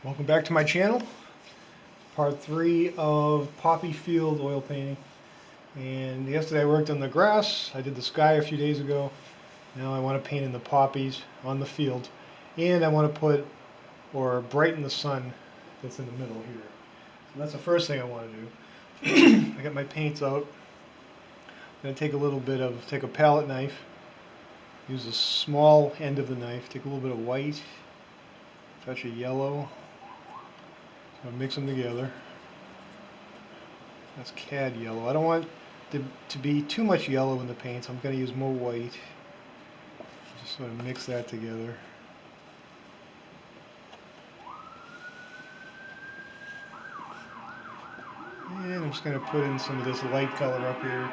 Welcome back to my channel. Part 3 of Poppy Field oil painting. And yesterday I worked on the grass. I did the sky a few days ago. Now I want to paint in the poppies on the field. And I want to put or brighten the sun that's in the middle here. So that's the first thing I want to do. I got my paints out. I'm going to take a palette knife, use the small end of the knife, take a little bit of white, touch of yellow. So mix them together. That's cad yellow. I don't want to be too much yellow in the paint, so I'm going to use more white. Just sort of mix that together. And I'm just going to put in some of this light color up here.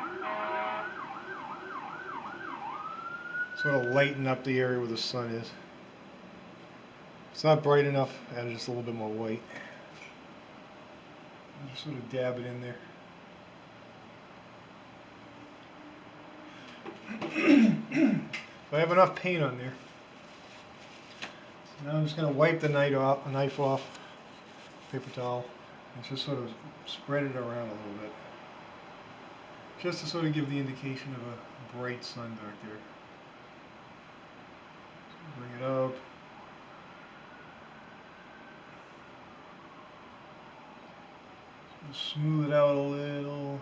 Sort of lighten up the area where the sun is. If it's not bright enough, add just a little bit more white. Just sort of dab it in there. So I have enough paint on there. So now I'm just going to wipe the knife off, paper towel, and just sort of spread it around a little bit. Just to sort of give the indication of a bright sun back there. So bring it up. Smooth it out a little.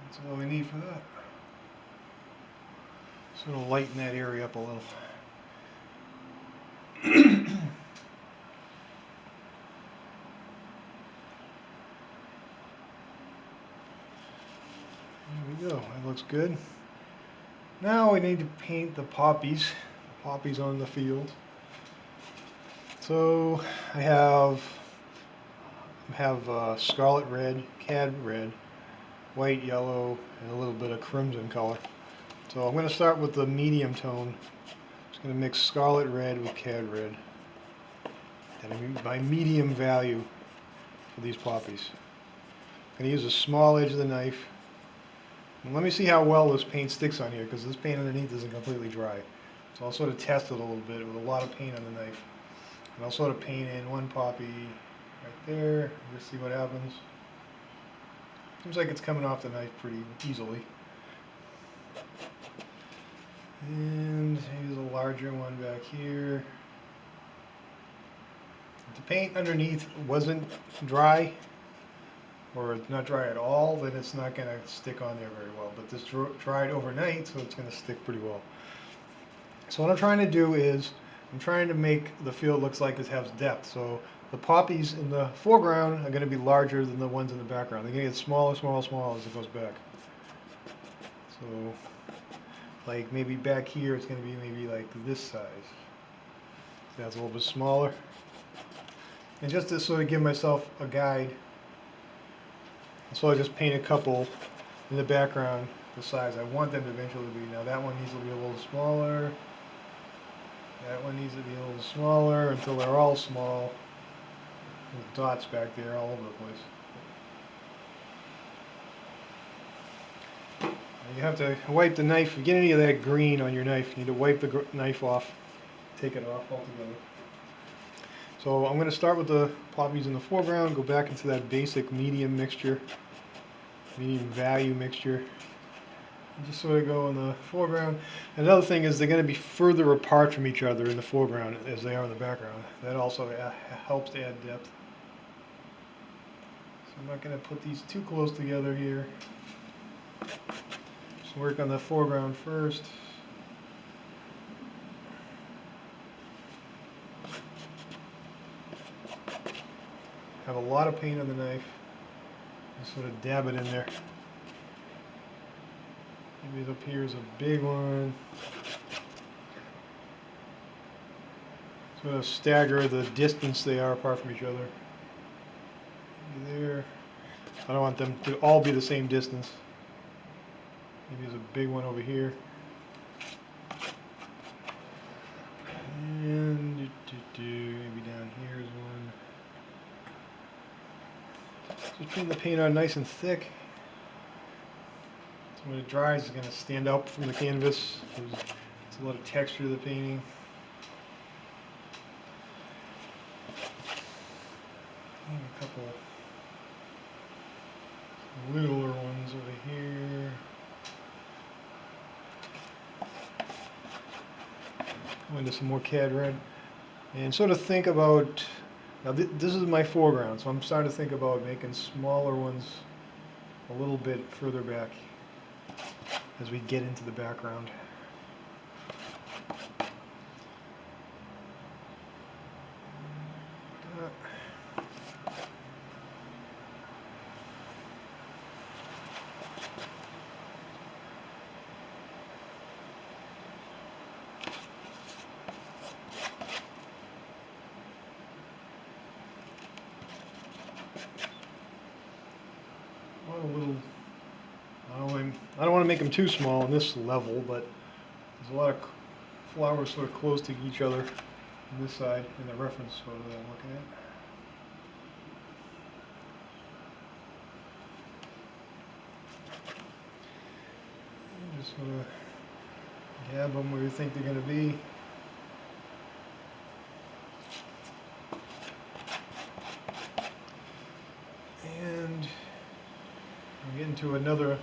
That's all we need for that. Sort of lighten that area up a little. There we go. That looks good. Now we need to paint the poppies on the field. So I have scarlet red, cad red, white, yellow, and a little bit of crimson color. So I'm going to start with the medium tone. Just going to mix scarlet red with cad red. And I mean my medium value for these poppies. I'm going to use a small edge of the knife. And let me see how well this paint sticks on here, because this paint underneath isn't completely dry. So I'll sort of test it a little bit with a lot of paint on the knife. And I'll sort of paint in one poppy right there, just see what happens. Seems like it's coming off the knife pretty easily. And use a larger one back here. If the paint underneath wasn't dry, or not dry at all, then it's not going to stick on there very well. But this dried overnight, so it's going to stick pretty well. So what I'm trying to do is, I'm trying to make the field looks like it has depth. So the poppies in the foreground are going to be larger than the ones in the background. They're going to get smaller, smaller, smaller as it goes back. So, like maybe back here, it's going to be maybe like this size. So that's a little bit smaller. And just to sort of give myself a guide, so I just paint a couple in the background the size I want them to eventually be. Now that one needs to be a little smaller. That one needs to be a little smaller until they're all small. With dots back there all over the place. You have to wipe the knife. If you get any of that green on your knife, you need to wipe the knife off. Take it off altogether. So I'm going to start with the poppies in the foreground, go back into that basic medium mixture, medium value mixture. And just sort of go in the foreground. Another thing is they're going to be further apart from each other in the foreground as they are in the background. That also helps to add depth. So I'm not going to put these too close together here. Just work on the foreground first. Have a lot of paint on the knife. Just sort of dab it in there. Maybe up here is a big one. Sort of stagger the distance they are apart from each other. Maybe there. I don't want them to all be the same distance. Maybe there's a big one over here. And maybe down here is one. Just putting the paint on nice and thick. So when it dries, it's going to stand out from the canvas. There's a lot of texture to the painting. And a couple littler ones over here. Go into some more CAD red. And sort of think about, now this is my foreground, so I'm starting to think about making smaller ones a little bit further back as we get into the background. I don't want to make them too small on this level, but there's a lot of flowers sort of close to each other on this side in the reference photo that I'm looking at. And just sort of dab them where you think they're going to be. And I'm getting to another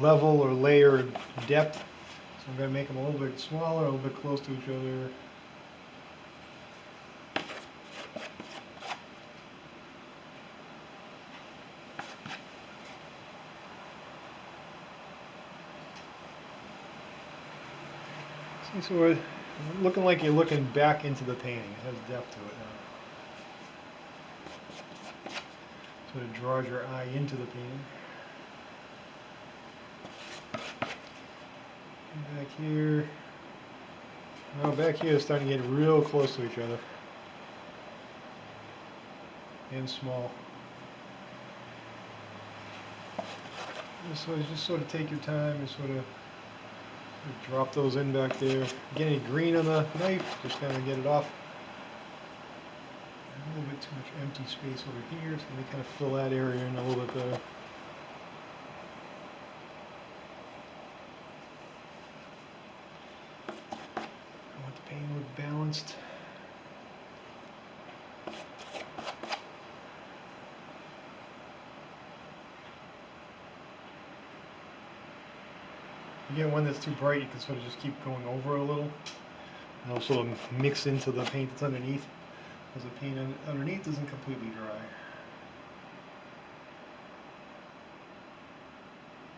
level or layer of depth, so I'm going to make them a little bit smaller, a little bit close to each other. See, so we're looking like you're looking back into the painting. It has depth to it now. Sort of draws your eye into the painting. And back here, now back here it's starting to get real close to each other. And small. So just sort of take your time and sort of drop those in back there. Get any green on the knife, just kind of get it off. A little bit too much empty space over here, so let me kind of fill that area in a little bit better. I want the paint to look balanced. You get one that's too bright, you can sort of just keep going over a little. And it'll sort of mix into the paint that's underneath, because the paint underneath isn't completely dry.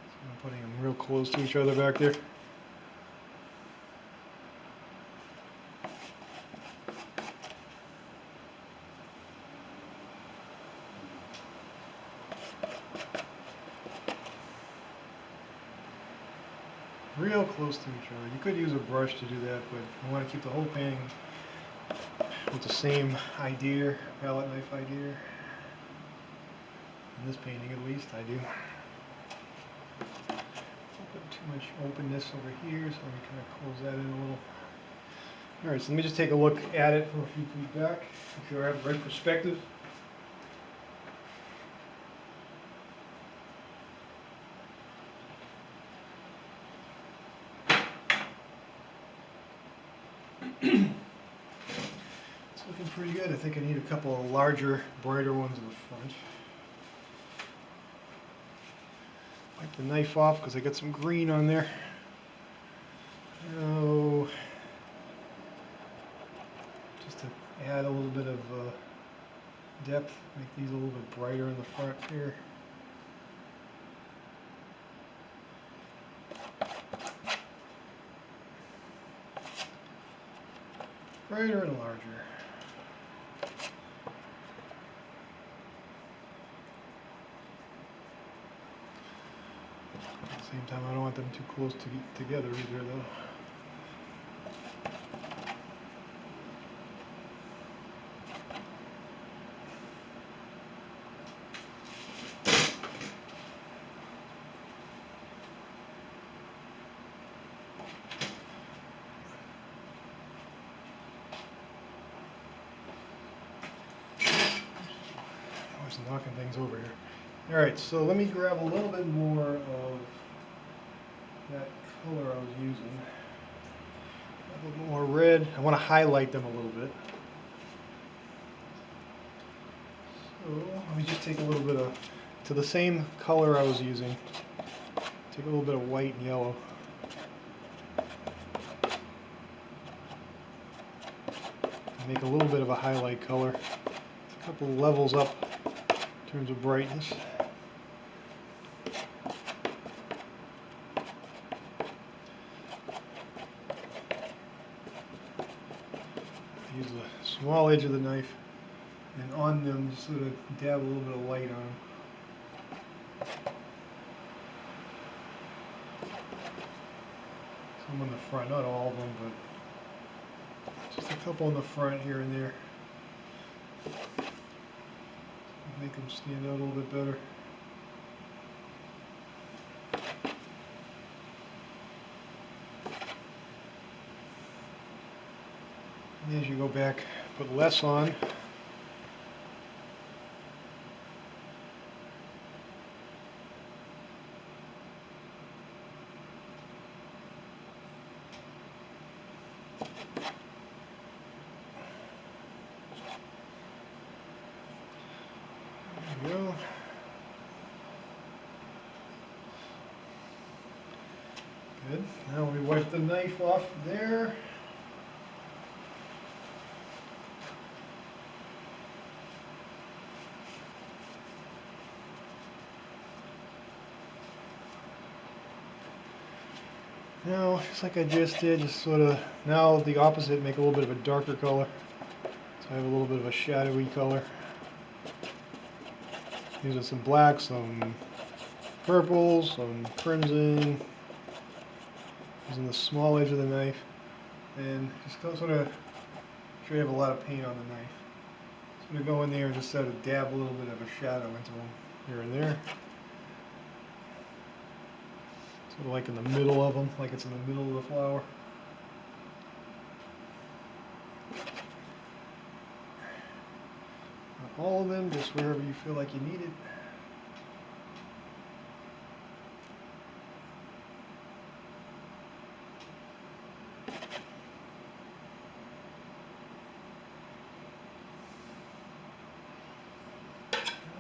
So I'm putting them real close to each other back there. Real close to each other. You could use a brush to do that, but I want to keep the whole painting with the same idea, palette knife idea. In this painting at least, I do. Too much openness over here, so let me kind of close that in a little. Alright, so let me just take a look at it from a few feet back, make sure I have the right perspective. It's looking pretty good. I think I need a couple of larger, brighter ones in the front. Wipe the knife off because I got some green on there. Oh, just to add a little bit of depth, make these a little bit brighter in the front here. Brighter and larger. At the same time, I don't want them too close together either, though. Knocking things over here. Alright, so let me grab a little bit more of that color I was using. A little more red. I want to highlight them a little bit. let me just take a little bit of, to the same color I was using, take a little bit of white and yellow. Make a little bit of a highlight color. A couple levels up in terms of brightness. Use the small edge of the knife, and on them just sort of dab a little bit of light on them. Some on the front, not all of them, but just a couple in the front here and there. Make them stand out a little bit better. And as you go back, put less on. There we go. Good. Now we wipe the knife off there. Now, just like I just did, just sort of, now the opposite, make a little bit of a darker color. So I have a little bit of a shadowy color. Using some black, some purple, some crimson. Using the small edge of the knife. And just sort of, sure you have a lot of paint on the knife. So I'm going to go in there and just sort of dab a little bit of a shadow into them here and there. Sort of like in the middle of them, like it's in the middle of the flower. Not all of them, just wherever you feel like you need it.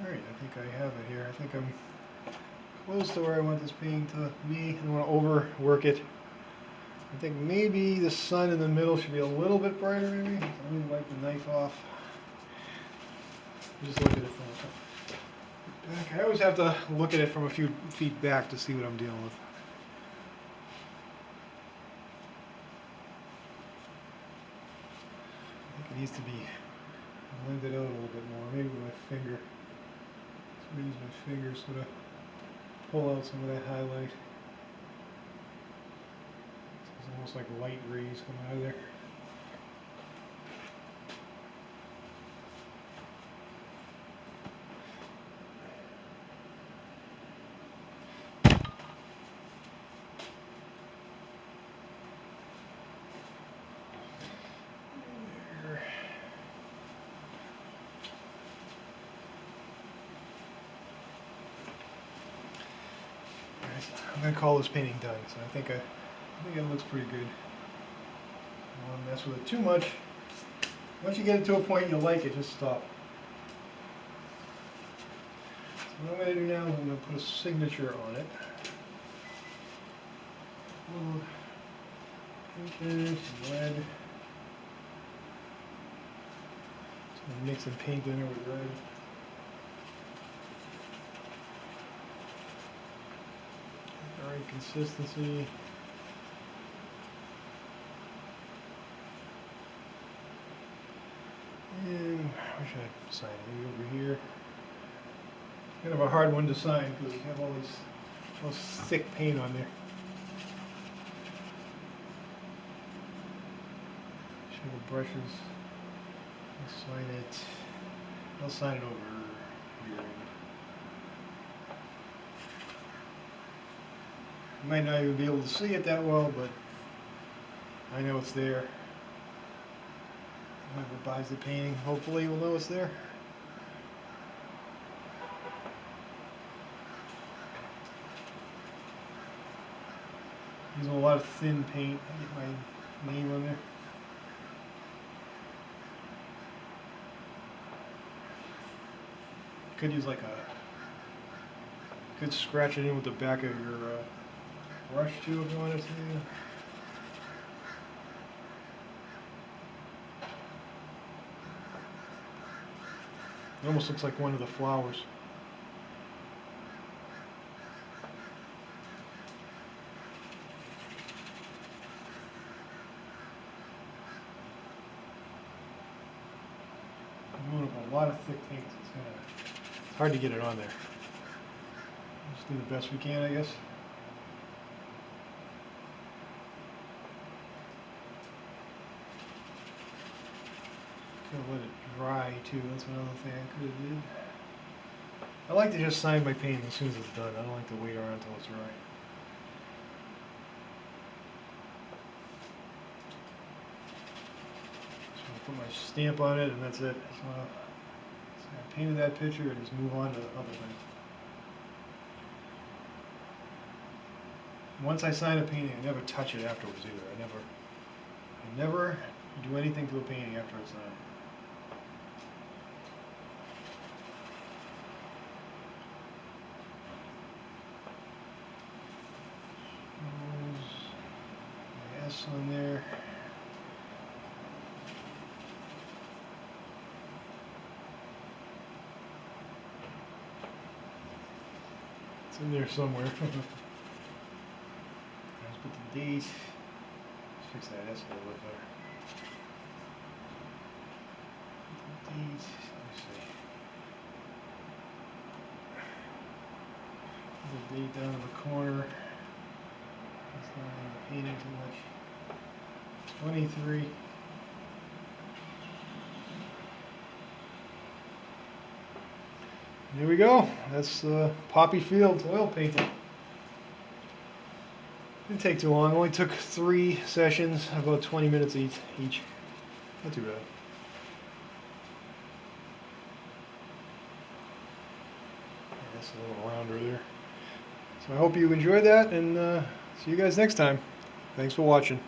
Alright, I think I have it here. I think I'm close to where I want this painting to be. I don't want to overwork it. I think maybe the sun in the middle should be a little bit brighter maybe. Let me wipe the knife off. Just look at it from back. I always have to look at it from a few feet back to see what I'm dealing with. I think it needs to be blended out a little bit more. Maybe with my finger. So I use my finger sort of pull out some of that highlight. It's almost like light rays coming out of there. I'm going to call this painting done, so I think it looks pretty good. I don't want to mess with it too much. Once you get it to a point you like it, just stop. So what I'm going to do now is I'm going to put a signature on it. Pink, some red. So I'm mixing pink in there with red. Alright, consistency. And where should I sign it? Maybe over here. Kind of a hard one to sign because you have all this thick paint on there. Show the brushes. I'll sign it over here. You might not even be able to see it that well, but I know it's there. Whoever buys the painting hopefully will know it's there. Using a lot of thin paint. I get my name on there. Could use like a, could scratch it in with the back of your brush too if you wanted to. It almost looks like one of the flowers. I'm going with a lot of thick paints. It's hard to get it on there. Just do the best we can, I guess. Could have let it dry too. That's another thing I could have did. I like to just sign my painting as soon as it's done. I don't like to wait around until it's dry. So I'll put my stamp on it and that's it. So I painted that picture and just move on to the other thing. Once I sign a painting, I never touch it afterwards either. I never do anything to a painting after it's signed. S on there. It's in there somewhere. Let's put the date. Let's fix that S a little bit better. Put the date. Let me see. Put the date down in the corner. It's not in the painting too much. 23. There we go. That's Poppy Fields oil painting. Didn't take too long. Only took 3 sessions, about 20 minutes each. Not too bad. That's a little rounder there. So I hope you enjoyed that, and see you guys next time. Thanks for watching.